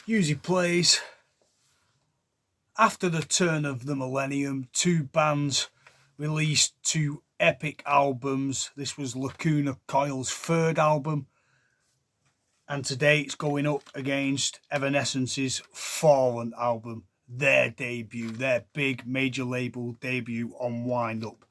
usually plays. After the turn of the millennium, two bands released two epic albums. This was Lacuna Coil's third album, and today it's going up against Evanescence's Fallen album, their debut, their big major label debut on Wind Up.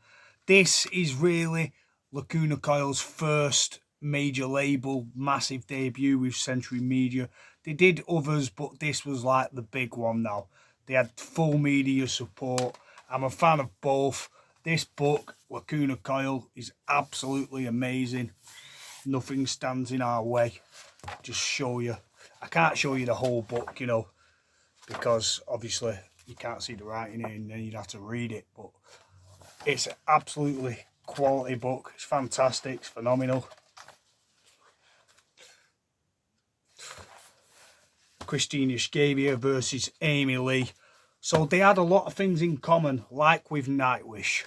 This is really Lacuna Coil's first major label massive debut with Century Media. They did others, but this was like the big one now. They had full media support. I'm a fan of both. This book, Lacuna Coil, is absolutely amazing. Nothing stands in our way. Just show you. I can't show you the whole book, you know, because obviously you can't see the writing in, and then you'd have to read it. But it's an absolutely quality book. It's fantastic. It's phenomenal. Christina Scabia versus Amy Lee. So they had a lot of things in common, like with Nightwish.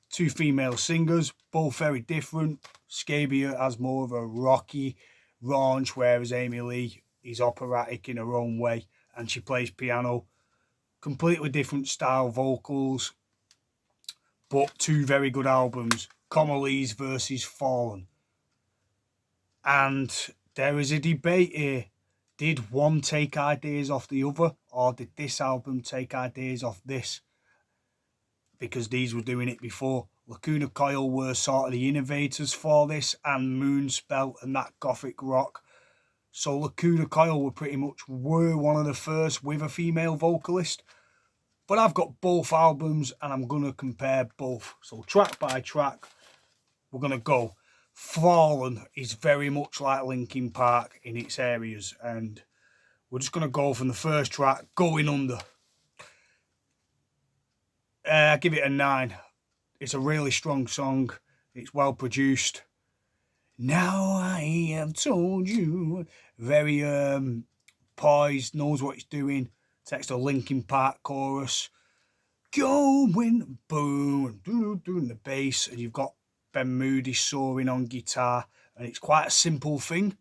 Two female singers, both very different. Scabia has more of a rocky raunch, whereas Amy Lee is operatic in her own way, and she plays piano. Completely different style vocals, but two very good albums. Comalies versus Fallen. And there is a debate here. Did one take ideas off the other, or did this album take ideas off this? Because these were doing it before. Lacuna Coil were sort of the innovators for this, and Moonspell and that gothic rock. So Lacuna Coil were one of the first with a female vocalist. But I've got both albums, and I'm going to compare both. So track by track, we're going to go. Fallen is very much like Linkin Park in its areas, and we're just going to go from the first track, Going Under. I give it a 9. It's a really strong song. It's well produced. Now I have told you. Very poised, knows what he's doing. Takes the Linkin Park chorus. Going boom, doing the bass, and you've got Ben Moody soaring on guitar, and it's quite a simple thing.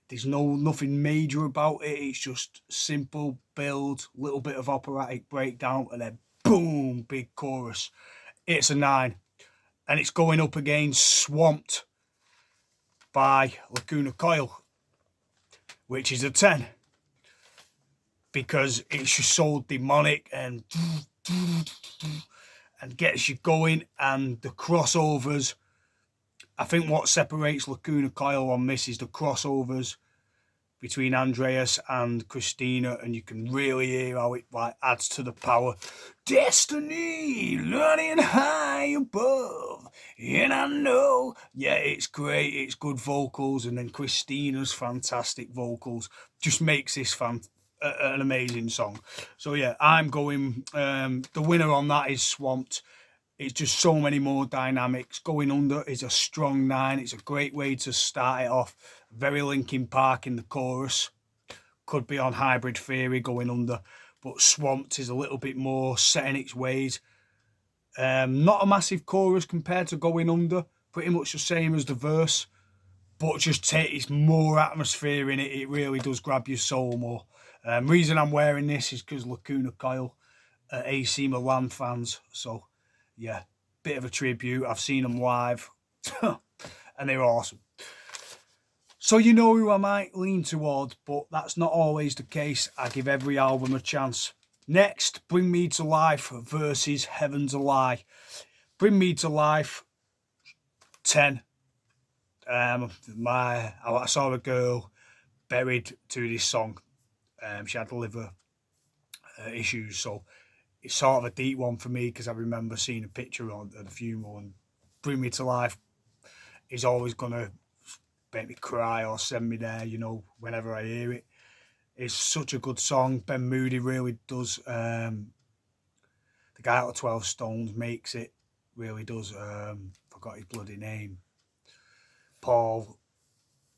There's nothing major about it. It's just simple build, little bit of operatic breakdown, and then boom, big chorus. It's a 9, and it's going up against Swamped by Lacuna Coil, which is a 10, because it's just so demonic and gets you going, and the crossovers. I think what separates Lacuna Coil on this is the crossovers between Andreas and Christina, and you can really hear how it like adds to the power. Destiny, learning high above, and I know, yeah, it's great. It's good vocals, and then Christina's fantastic vocals just makes this an amazing song. So yeah, I'm going. The winner on that is Swamped. It's just so many more dynamics. Going Under is a strong 9. It's a great way to start it off. Very Linkin Park in the chorus. Could be on Hybrid Theory, Going Under. But Swamped is a little bit more set in its ways. Not a massive chorus compared to Going Under. Pretty much the same as the verse. But just it's more atmosphere in it. It really does grab your soul more. Reason I'm wearing this is because Lacuna Coil are AC Milan fans. So yeah, bit of a tribute. I've seen them live and they're awesome. So you know who I might lean toward, but that's not always the case. I give every album a chance. Next, Bring Me to Life versus Heaven's a Lie. Bring Me to Life, 10. I saw a girl buried to this song. She had liver issues, so it's sort of a deep one for me, because I remember seeing a picture at the funeral, and Bring Me to Life is always going to make me cry or send me there, you know, whenever I hear it. It's such a good song. Ben Moody really does. The guy out of 12 Stones makes it, really does. Forgot his bloody name. Paul,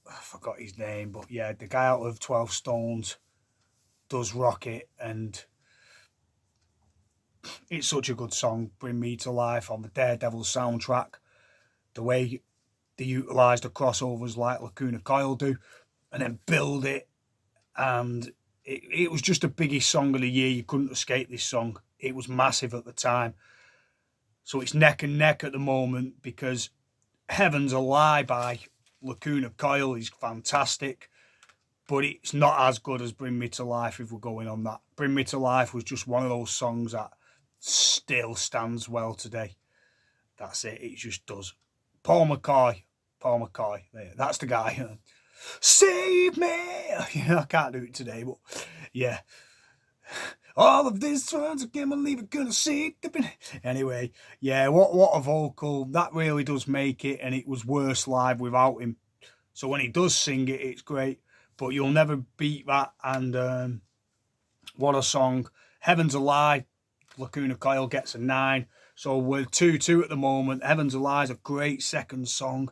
I forgot his name, but yeah, the guy out of 12 Stones does rock it, and it's such a good song. Bring Me to Life on the Daredevil soundtrack. The way they utilise the crossovers like Lacuna Coil do, and then build it, and it was just the biggest song of the year. You couldn't escape this song. It was massive at the time. So it's neck and neck at the moment, because Heaven's a Lie by Lacuna Coil is fantastic, but it's not as good as Bring Me to Life if we're going on that. Bring Me to Life was just one of those songs that still stands well today. That's it. It just does. Paul McCoy. That's the guy. Save me. I can't do it today, but yeah. All of these ones, I can't believe it, gonna see. Anyway, yeah, what a vocal. That really does make it, and it was worse live without him. So when he does sing it, it's great, but you'll never beat that. And what a song. Heaven's a Lie, Lacuna Coil gets a 9. So we're 2-2 at the moment. Heaven's a Lie is a great second song.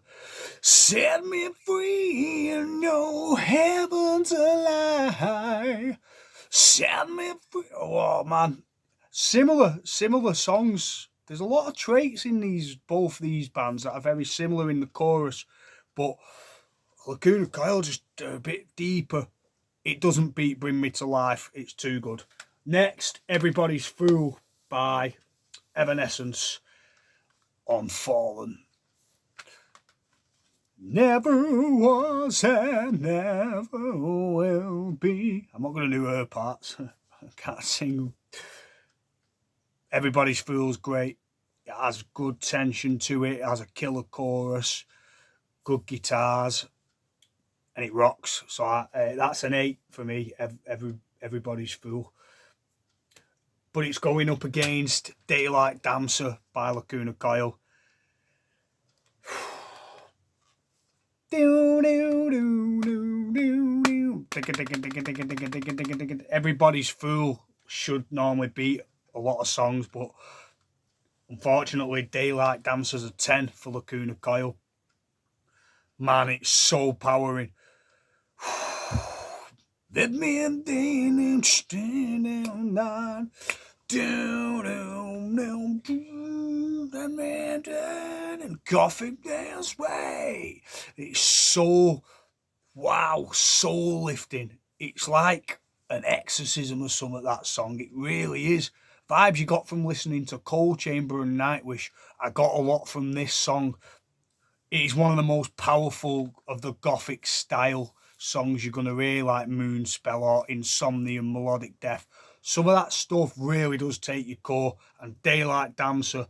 Set me free, and no heaven's a lie. Set me free. Oh man, similar songs. There's a lot of traits in both these bands that are very similar in the chorus, but Lacuna Coil just a bit deeper. It doesn't beat Bring Me to Life. It's too good. Next, Everybody's Fool by Evanescence on Fallen. Never was and never will be. I'm not going to do her parts. I can't sing. Everybody's Fool's great. It has good tension to it. It has a killer chorus, good guitars, and it rocks. So that's an 8 for me. Everybody's Fool. But it's going up against Daylight Dancer by Lacuna Coil. Everybody's Fool should normally beat a lot of songs, but unfortunately Daylight Dancer's a 10 for Lacuna Coil. Man, it's so powering. Let me in and stand down. And Gothic Dance Way. It's so, wow, soul lifting. It's like an exorcism or something, that song. It really is. Vibes you got from listening to Cold Chamber and Nightwish, I got a lot from this song. It is one of the most powerful of the Gothic style songs. You're going to really like Moonspell or Insomnia and Melodic Death. Some of that stuff really does take your core, and Daylight Dancer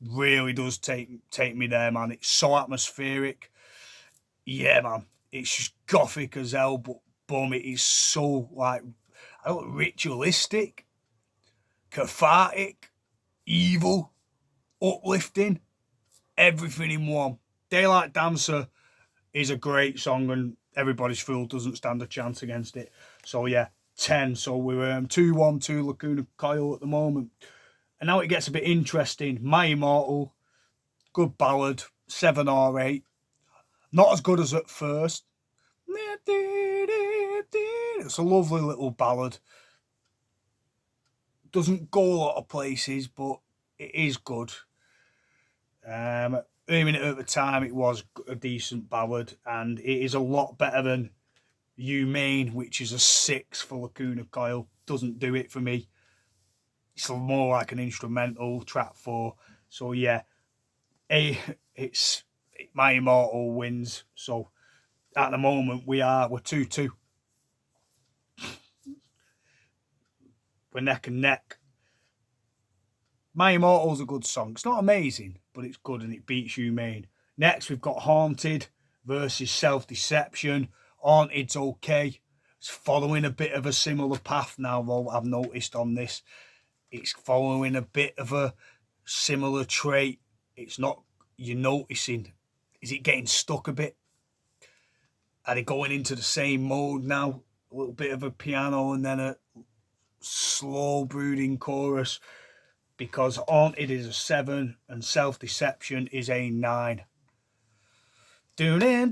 really does take me there, man. It's so atmospheric. Yeah, man. It's just gothic as hell, but boom, it is so like ritualistic, cathartic, evil, uplifting, everything in one. Daylight Dancer is a great song, and Everybody's Fool doesn't stand a chance against it. So yeah, 10. So we're 2-1 to Lacuna Coil at the moment. And now it gets a bit interesting. My Immortal, good ballad, 7 or 8. Not as good as at first. It's a lovely little ballad. Doesn't go a lot of places, but it is good. Aiming it at the time, it was a decent ballad, and it is a lot better than Humane, which is a 6 for Lacuna Coil. Doesn't do it for me. It's more like an instrumental, track 4. So yeah, it's My Immortal wins. So at the moment we're 2-2. We're neck and neck. My Immortal's a good song. It's not amazing, but it's good, and it beats Humane. Next we've got Haunted versus Self-Deception. Haunted's okay. It's following a bit of a similar path now, though, I've noticed on this. It's following a bit of a similar trait. It's not, you're noticing, is it getting stuck a bit? Are they going into the same mode now? A little bit of a piano and then a slow brooding chorus, because Haunted is a 7 and Self-Deception is a 9. I'll never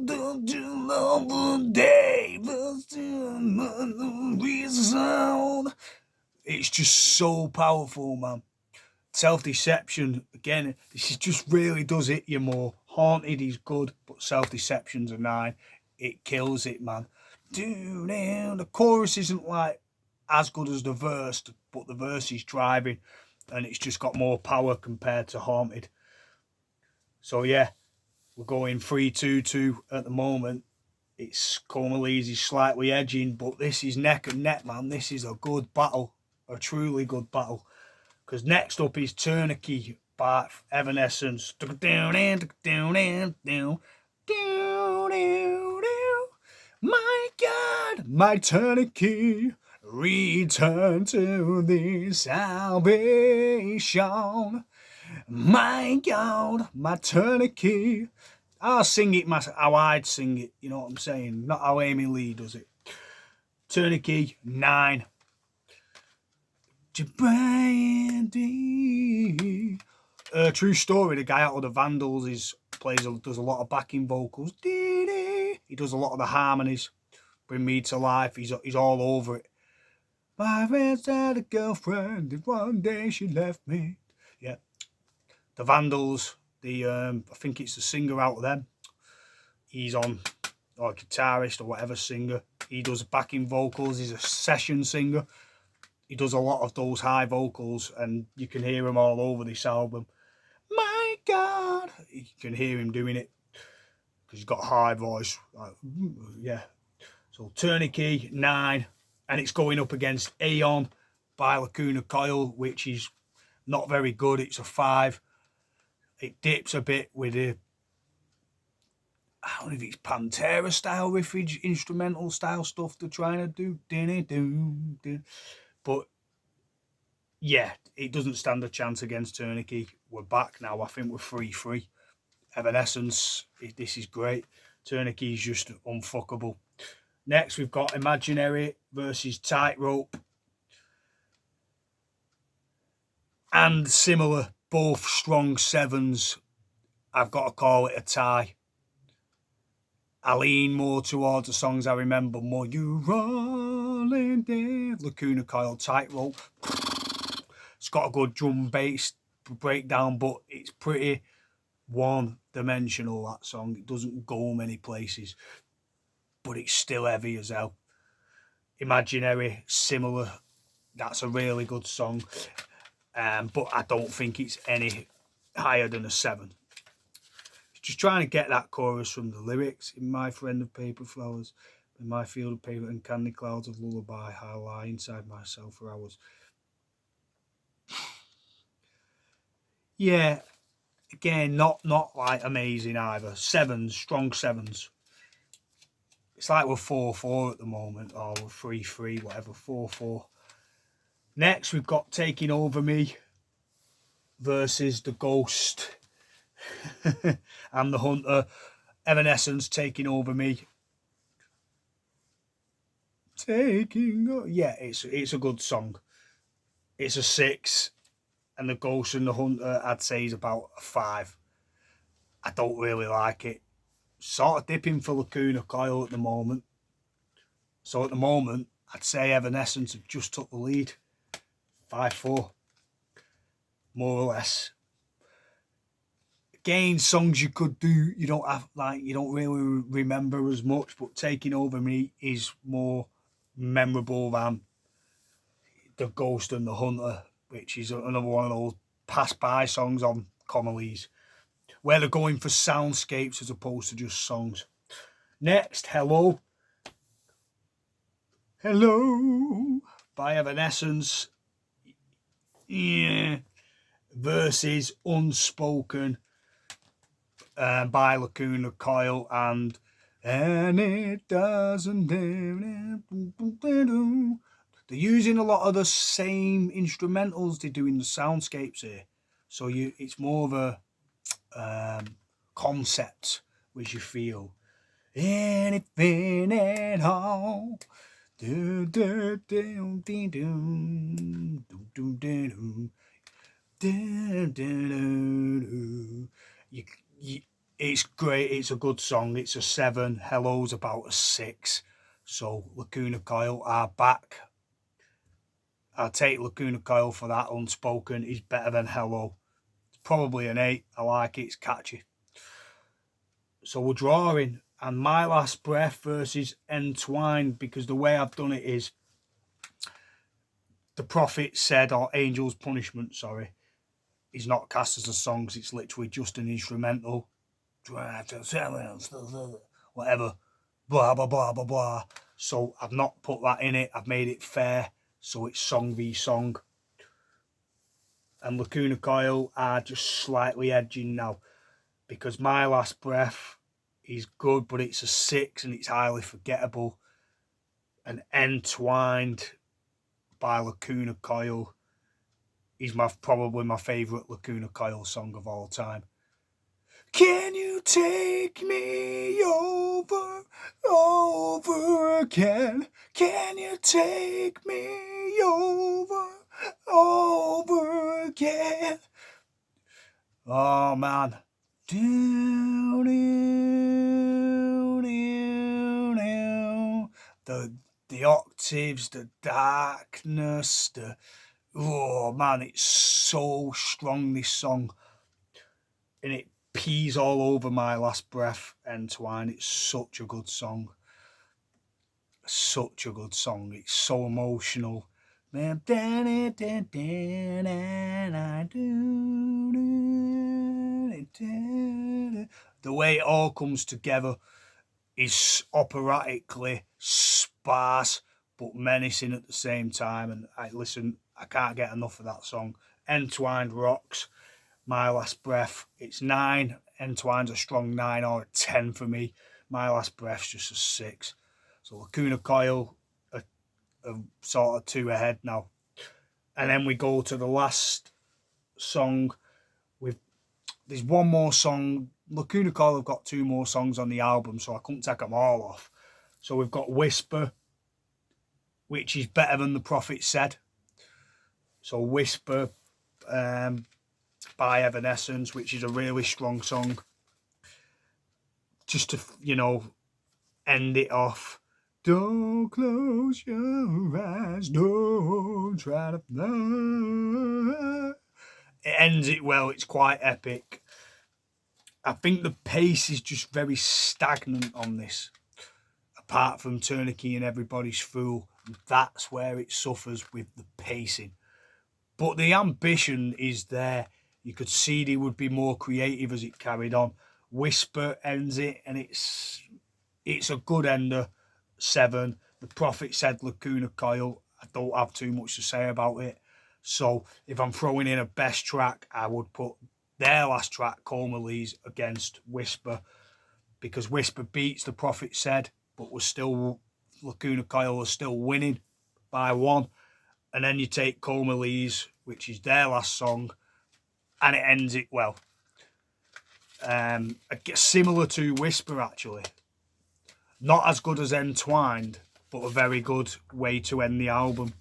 do too long one day, but it's just so powerful, man. Self-Deception, again, this is just really does hit you more. Haunted is good, but Self-Deception's a 9. It kills it, man. The chorus isn't like as good as the verse, but the verse is driving, and it's just got more power compared to Haunted. So yeah, we're going 3-2-2 at the moment. It's Comalies is slightly edging, but this is neck and neck, man. This is a good battle, a truly good battle. Because next up is Tourniquet by Evanescence. My God, my tourniquet, return to the salvation. My God, my tourniquet. I'll sing it how I'd sing it, you know what I'm saying? Not how Amy Lee does it. Tourniquet, 9. True story, the guy out of the Vandals does a lot of backing vocals. He does a lot of the harmonies. Bring Me to Life, he's all over it. My friends had a girlfriend, and one day she left me. Yeah. The Vandals, I think it's the singer out of them. He's on, or a guitarist or whatever singer. He does backing vocals, he's a session singer. He does a lot of those high vocals, and you can hear him all over this album. My God, you can hear him doing it because he's got a high voice. Yeah. So Tourniquet, 9, and it's going up against Aeon by Lacuna Coil, which is not very good. It's a 5. It dips a bit with I don't know if it's Pantera style riffage, instrumental style stuff they're trying to do. But yeah, it doesn't stand a chance against Tourniquet. We're back now. I think we're 3-3. Evanescence, this is great. Tourniquet is just unfuckable. Next, we've got Imaginary versus Tightrope. And similar, both strong 7s. I've got to call it a tie. I lean more towards the songs I remember more. You rolling there. Lacuna Coil, Tightrope. It's got a good drum bass breakdown, but it's pretty one-dimensional, that song. It doesn't go many places, but it's still heavy as hell. Imaginary, similar. That's a really good song, but I don't think it's any higher than a 7. Just trying to get that chorus from the lyrics. In my friend of paper flowers, in my field of paper and candy clouds of lullaby, I lie inside myself for hours. Yeah, again, not like amazing either. 7s, strong 7s. It's like we're 4-4 at the moment, or we're 3-3, whatever, 4-4. Next, we've got Taking Over Me versus The Ghost and The Hunter. Evanescence, Taking Over Me. Yeah, it's a good song. It's a 6, and The Ghost and The Hunter, I'd say, is about a 5. I don't really like it. Sort of dipping for Lacuna Coil at the moment. So at the moment, I'd say Evanescence have just took the lead. 5-4. More or less. Again, songs you could do, you don't really remember as much, but Taking Over Me is more memorable than The Ghost and The Hunter, which is another one of those pass-by songs on Comalies, where they're going for soundscapes as opposed to just songs. Next, Hello by Evanescence. Yeah. Versus Unspoken by Lacuna Coil, and it doesn't. They're using a lot of the same instrumentals they do in the soundscapes here, so it's more of a concept which you feel anything at all. It's great. It's a good song. It's a 7. Hello's about a 6. So Lacuna Coil are back. I'll take Lacuna Coil for that. Unspoken is better than Hello. It's probably an 8. I like it. It's catchy. So we're drawing, and My Last Breath versus Entwined, because the way I've done it is The Prophet Said, or Angel's Punishment, sorry, is not cast as a song, because it's literally just an instrumental. Whatever, blah, blah, blah, blah, blah. So I've not put that in it. I've made it fair, so it's song v song. And Lacuna Coil are just slightly edging now, because My Last Breath is good, but it's a 6 and it's highly forgettable. And Entwined by Lacuna Coil is probably my favourite Lacuna Coil song of all time. Can you take me over again? Can you take me over again? Oh man. The octaves, the darkness, oh man, it's so strong, this song. And it pees all over My Last Breath, Entwine. It's such a good song. Such a good song. It's so emotional. The way it all comes together is operatically sparse but menacing at the same time. And I can't get enough of that song. Entwined rocks. My Last Breath, it's 9. Entwine's a strong 9 or a 10 for me. My Last Breath's just a 6. So Lacuna Coil are sort of 2 ahead now. And then we go to the last song. There's one more song. Lacuna Coil have got 2 more songs on the album, so I couldn't take them all off. So we've got Whisper, which is better than The Prophet Said. So Whisper by Evanescence, which is a really strong song. Just to, end it off. Don't close your eyes, don't try to fly. It ends it well, it's quite epic. I think the pace is just very stagnant on this. Apart from Tourniquet and Everybody's Fool, that's where it suffers with the pacing. But the ambition is there. You could see they would be more creative as it carried on. Whisper ends it, and it's a good ender, 7. The Prophet Said, Lacuna Coil, I don't have too much to say about it. So if I'm throwing in a best track, I would put their last track, Comalies, against Whisper, because Whisper beats The Prophet Said, but Lacuna Coil was still winning by 1. And then you take Comalies, which is their last song, and it ends it well. Similar to Whisper, actually. Not as good as Entwined, but a very good way to end the album.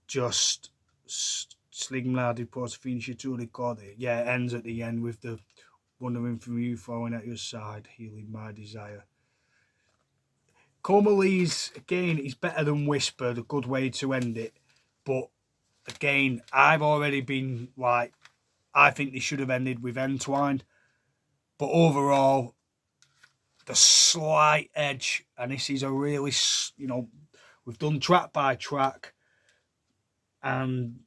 Just Sligmladi Port Finisce to record it. Yeah, it ends at the end with the Wondering from You falling at your side, healing my desire. Comalies, again, is better than Whisper, a good way to end it. But again, I've already been like, I think they should have ended with Entwined. But overall, the slight edge, and this is a really, we've done track by track, and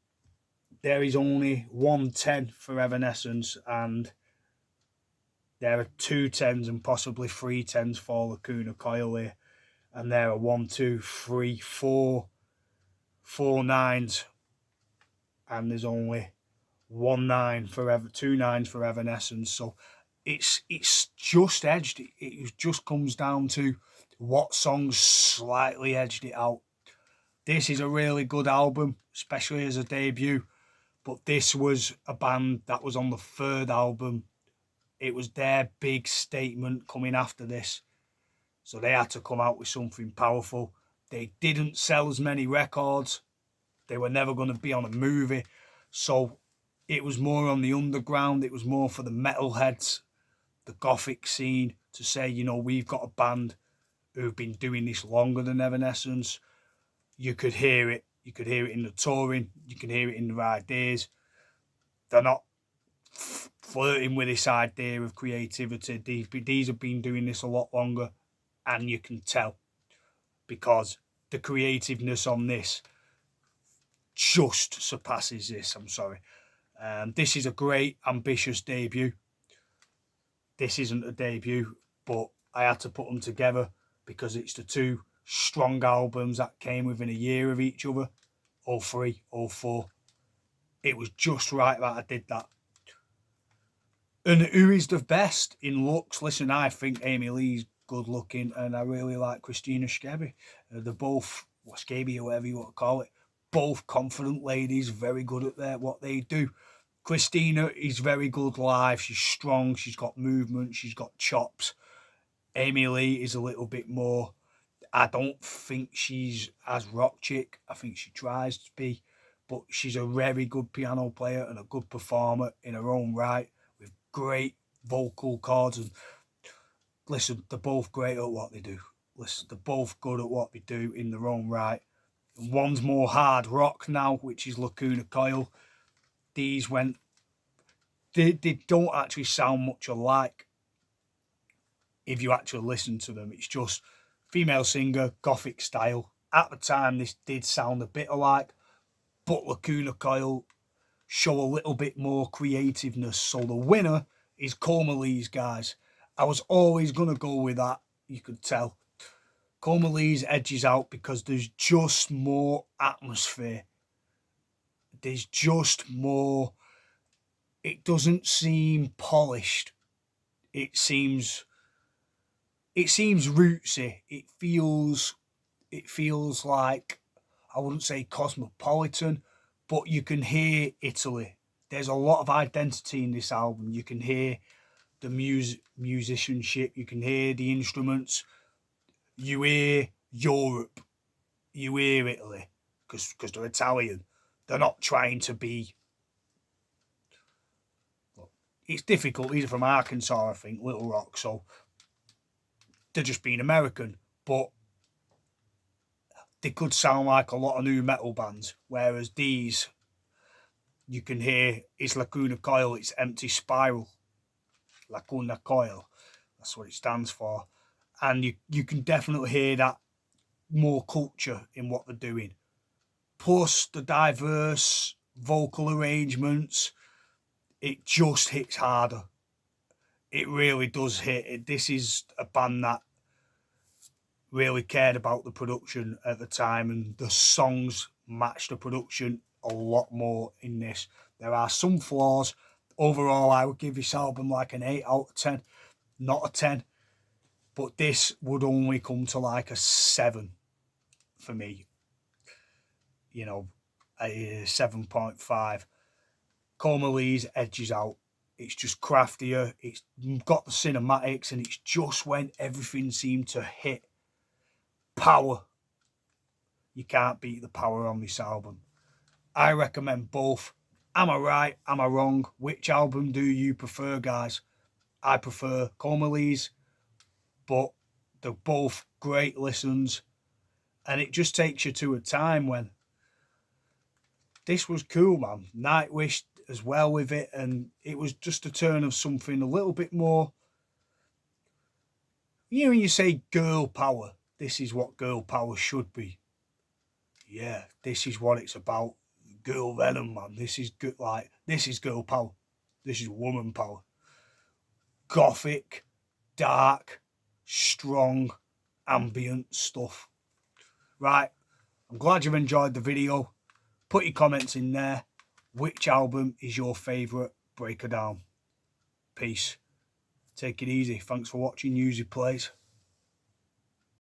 there is only 1 10 for Evanescence, and there are 2 10s and possibly 3 10s for Lacuna Coil here. And there are 1, 2, 3, 4 9s, and there's only 1 9 for 2 9s for Evanescence. So it's just edged. It just comes down to what songs slightly edged it out. This is a really good album, especially as a debut. But this was a band that was on the 3rd album. It was their big statement coming after this. So they had to come out with something powerful. They didn't sell as many records. They were never going to be on a movie. So it was more on the underground. It was more for the metalheads, the gothic scene, to say, we've got a band who've been doing this longer than Evanescence. You could hear it. You could hear it in the touring. You can hear it in their ideas. They're not flirting with this idea of creativity. These have been doing this a lot longer, and you can tell, because the creativeness on this just surpasses this. I'm sorry. This is a great, ambitious debut. This isn't a debut, but I had to put them together because it's the two strong albums that came within a year of each other. 03, 04. It was just right that I did that. And who is the best in looks? Listen, I think Amy Lee's good looking, and I really like Christina Scabi. They're both, or Scabi, or whatever you want to call it, both confident ladies, very good at what they do. Christina is very good live. She's strong. She's got movement. She's got chops. Amy Lee is a little bit more. I don't think she's as rock chick. I think she tries to be, but she's a very good piano player and a good performer in her own right, with great vocal cords. And listen, they're both great at what they do. Listen, they're both good at what they do in their own right. And one's more hard rock now, which is Lacuna Coil. These went, they don't actually sound much alike if you actually listen to them. It's just female singer, gothic style. At the time, this did sound a bit alike, but Lacuna Coil show a little bit more creativeness. So the winner is Comalies, guys. I was always going to go with that, you could tell. Comalies edges out because there's just more atmosphere. There's just more. It doesn't seem polished. It seems rootsy. It feels like, I wouldn't say cosmopolitan, but you can hear Italy. There's a lot of identity in this album. You can hear the musicianship. You can hear the instruments. You hear Europe. You hear Italy, because they're Italian. They're not trying to be. It's difficult. These are from Arkansas, I think, Little Rock. So they're just being American, but they could sound like a lot of new metal bands. Whereas these, you can hear, it's Lacuna Coil, it's Empty Spiral. Lacuna Coil, that's what it stands for. And you can definitely hear that more culture in what they're doing. Plus the diverse vocal arrangements, it just hits harder. It really does hit it. This is a band that really cared about the production at the time, and the songs match the production a lot more in this. There are some flaws. Overall, I would give this album like an 8 out of 10, not a 10. But this would only come to like a 7 for me. You know, a 7.5. Comalies edges out. It's just craftier. It's got the cinematics, and it's just when everything seemed to hit power. You can't beat the power on this album. I recommend both. Am I right? Am I wrong? Which album do you prefer, guys? I prefer Comalies, but they're both great listens, and it just takes you to a time when this was cool, man. Nightwish as well with it, and it was just a turn of something a little bit more. You know, when you say girl power, this is what girl power should be. Yeah, this is what it's about. Girl venom, man. This is good. Like, this is girl power. This is woman power. Gothic, dark, strong, ambient stuff. Right, I'm glad you've enjoyed the video. Put your comments in there. Which album is your favourite? Break her down. Peace. Take it easy. Thanks for watching. Use your plays.